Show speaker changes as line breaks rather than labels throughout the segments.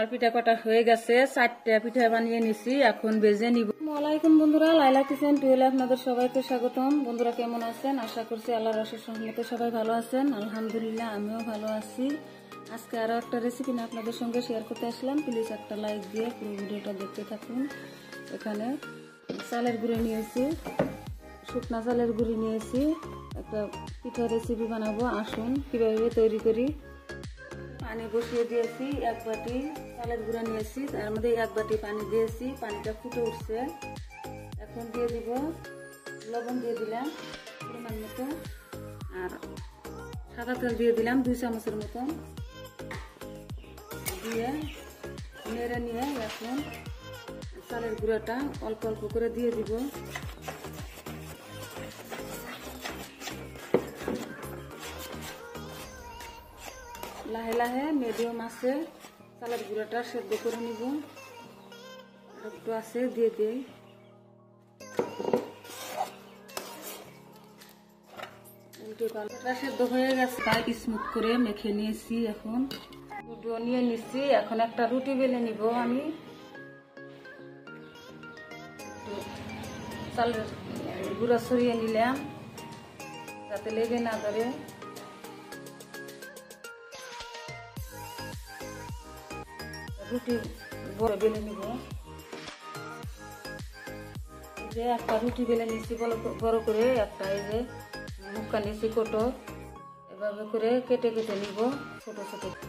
আমার পিঠা কাটা হয়ে গেছে, 4টা পিঠা বানিয়ে নিছি, এখন ভেজে নিব। আসসালামাইকুম বন্ধুরা, লাইলা কিচেন টুয়েলে আপনাদের সবাইকে স্বাগতম। বন্ধুরা কেমন আছেন? আশা করছি আল্লাহর অশেষ রহমতে সবাই ভালো আছেন। আলহামদুলিল্লাহ আমিও ভালো আছি। আজকে আরো একটা রেসিপি নিয়ে আপনাদের সঙ্গে শেয়ার করতে আসলাম। প্লিজ একটা লাইক দিয়ে পুরো ভিডিওটা দেখতে থাকুন। এখানে চালের গুঁড়ি নিয়েছি, শুকনা চালের গুঁড়ি নিয়েছি। একটা পিঠা রেসিপি বানাবো, আসুন কিভাবে তৈরি করি। পানি বসিয়ে দিয়েছি, 1 বাটি চালের গুঁড়া নিয়েছি, তার মধ্যে 1 বাটি পানি দিয়েছি। পানিটা ফুটে উঠছে, এখন দিয়ে দিব লবণ, দিয়ে দিলাম পরিমাণ মতো, আর সাদা তেল দিয়ে দিলাম 2 চামচের মতন, দিয়ে নেড়ে নিয়ে এখন চালের গুঁড়াটা অল্প অল্প করে দিয়ে দিব। লাহে লাহে মিডিয়াম আছে চালের গুঁড়াটা সেদ্ধ করে নিব। একটু আছে দিয়ে দিই। উল্টে পাল্টা সেদ্ধ হয়ে গেছে, তাই স্মুথ করে মেখে নিয়েছি। এখন ডো নিয়ে নিচ্ছি, এখন একটা রুটি বেলে নিব। আমি চালের গুঁড়া ছড়িয়ে নিলাম যাতে লেগে না ধরে। রুটি বড় বেলে নিব। যে একটা রুটি বেলে নিচ্ছি বড় করে, একটা এই যে মুখা নিচ্ছি কোটো, এভাবে করে কেটে কেটে নিব ছোট ছোট করে।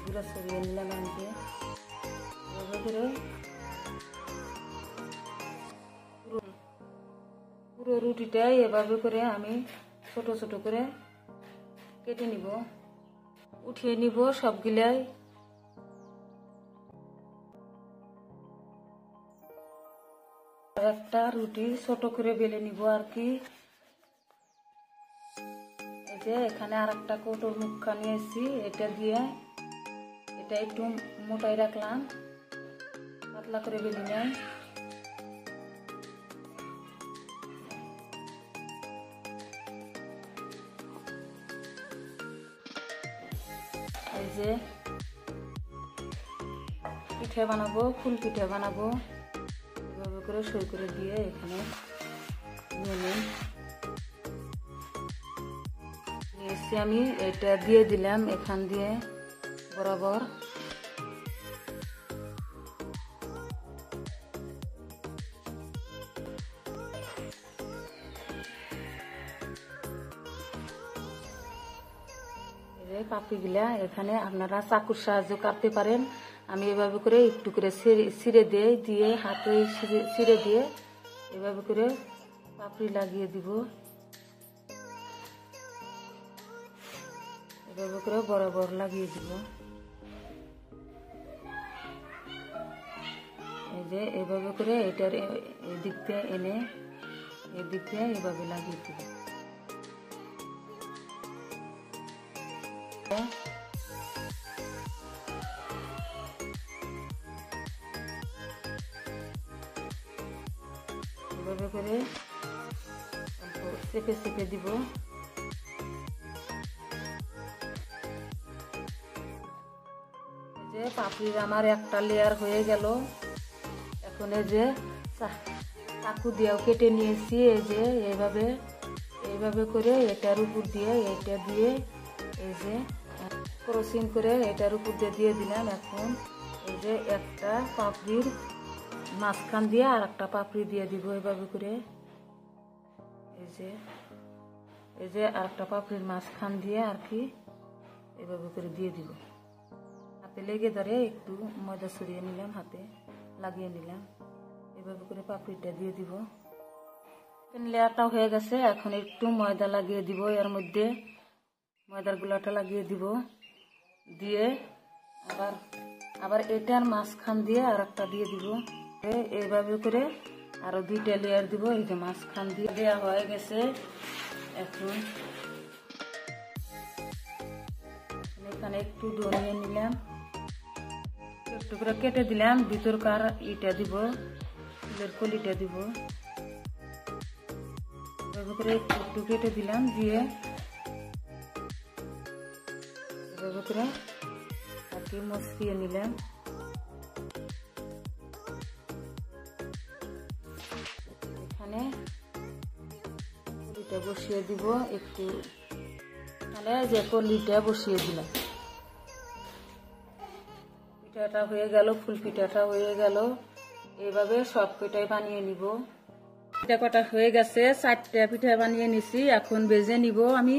গুঁড়া ছড়িয়ে নিলাম আনতে, এভাবে করে পুরো রুটিটাই এভাবে করে আমি ছোট ছোট করে কেটে নিব, উঠিয়ে নিব সবগুলাই। একটা রুটি ছোট করে বেলে নিব আর কি। এই যে এখানে আর একটা কৌটোর মুখা নিয়েছি, এটা দিয়ে এটা একটু মোটাই রাখলাম, পাতলা করে বেলে নেয়। এই যে পিঠা বানাবো, ফুল পিঠা বানাবো, এভাবে করে সই করে দিয়ে এখানে নিয়েছি আমি। এটা দিয়ে দিলাম এখান দিয়ে বরাবর। পাপড়িগুলা এখানে আপনারা চাকুর সাহায্য কাটতে পারেন। আমি এভাবে করে একটু করে ছিঁড়ে দিয়ে হাতে ছিঁড়ে দিয়ে এভাবে করে পাপড়ি লাগিয়ে দিব। এভাবে করে বরাবর লাগিয়ে দিব। এই যে এভাবে করে এটার এই দিক দিয়ে এনে এই দিক দিয়ে এভাবে লাগিয়ে দিব। এভাবে করে চেপে চেপে দিব। যে পাপড়ির আমার একটা লেয়ার হয়ে গেল। এখন এই যে চাকু দিয়েও কেটে নিয়েছি। এই যে এইভাবে করে এটার উপর দিয়ে এটা দিয়ে এই যে ক্রসিং করে এটার উপর দিয়ে দিলাম। এখন এই যে একটা পাপড়ির মাঝখান দিয়ে আর একটা পাপড়ি দিয়ে দিব এভাবে করে। এই যে আর একটা পাপড়ির মাঝখান দিয়ে আর কি এভাবে করে দিয়ে দিব। হাতে লেগে ধরে একটু ময়দা ছড়িয়ে নিলাম, হাতে লাগিয়ে নিলাম, এভাবে করে পাপড়িটা দিয়ে দিব। লেয়ারটা হয়ে গেছে, এখন একটু ময়দা লাগিয়ে দিব। এর মধ্যে ময়দার গুলাটা লাগিয়ে দিব, দিয়ে আবার এটার মাঝখান দিয়ে আর একটা দিয়ে দিব। এইভাবে করে আরো 2টা লেয়ার দিব। এই যে মাঝখান দিয়ে দেওয়া হয়ে গেছে। এখন এখানে একটু ডো নিয়ে নিলাম, একটু করে কেটে দিলাম। ভিতরকার ইটা দিব, ফুলের কলিটা দিব। এভাবে করে একটু কেটে দিলাম, দিয়ে এভাবে করে কাটিয়ে মসকিয়ে নিলাম। এখানে কলিটা বসিয়ে দিব, একটু মানে যে কলিটা বসিয়ে দিলাম। পিঠাটা হয়ে গেল, ফুল পিঠাটা হয়ে গেল। এইভাবে সব পিঠাই বানিয়ে নিব। পিঠা কটা হয়ে গেছে, 4টা পিঠা বানিয়ে নিছি, এখন ভেজে নিব আমি।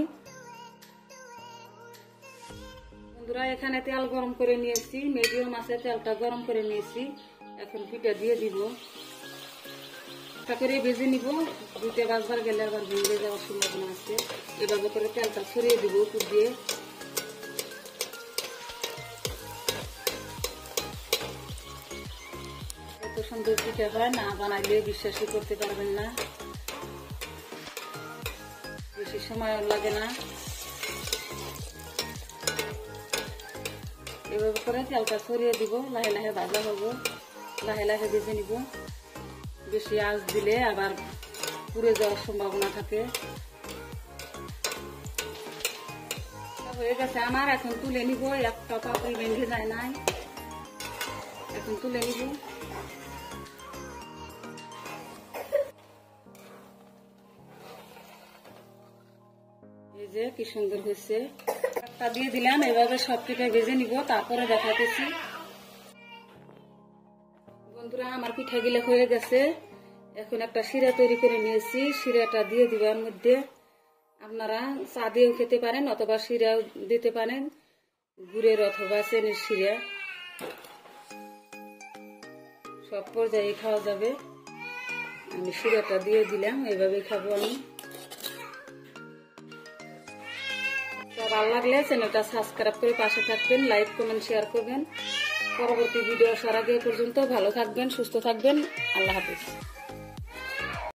বন্ধুরা এখানে তেল গরম করে নিয়েছি, মিডিয়াম আছে, তেলটা গরম করে নিয়েছি। এখন পিঠা দিয়ে দিব, একটা করে ভেজে নিব। 2টা বাজবার গেলে আবার ভেঙে যাওয়ার সম্ভাবনা আছে। এভাবে করে তেলটা ছড়িয়ে দিব উপর দিয়ে। এত সুন্দর পিঠা হয়, না বানাইলে বিশ্বাসই করতে পারবেন না। বেশি সময় লাগে না। এভাবে করে তেলটা ছড়িয়ে দিব, লাহে লাহে ভাজা হবো, লাহে লাহে ভেজে নিব। বেশি আঁচ দিলে আবার পুড়ে যাওয়ার সম্ভাবনা থাকে। হয়ে গেছে আমার, এখন তুলে নিব। একটা পাপড়ি ভেঙে যায় নাই, এখন তুলে নিব। এই যে কি সুন্দর হয়েছে, একটা দিয়ে দিলাম। এভাবে সব পিঠা ভেজে নিব, তারপরে দেখাতেছি। বন্ধুরা আমার পিঠাগুলো হয়ে গেছে, এখন একটা শিরা তৈরি করে নিয়েছি। শিরাটা দিয়ে দিব এর মধ্যে। আপনারা চা দিয়েও খেতে পারেন, অথবা শিরাও দিতে পারেন, গুড়ের অথবা চেনির শিরা, সব পর্যায়ে খাওয়া যাবে। আমি শিরাটা দিয়ে দিলাম, এইভাবে খাবো আমি। ভালো লাগলে চ্যানেলটা সাবস্ক্রাইব করে পাশে থাকবেন, লাইক কমেন্ট শেয়ার করবেন। পরবর্তী ভিডিও আসার আগে পর্যন্ত ভালো থাকবেন, সুস্থ থাকবেন। আল্লাহ হাফেজ।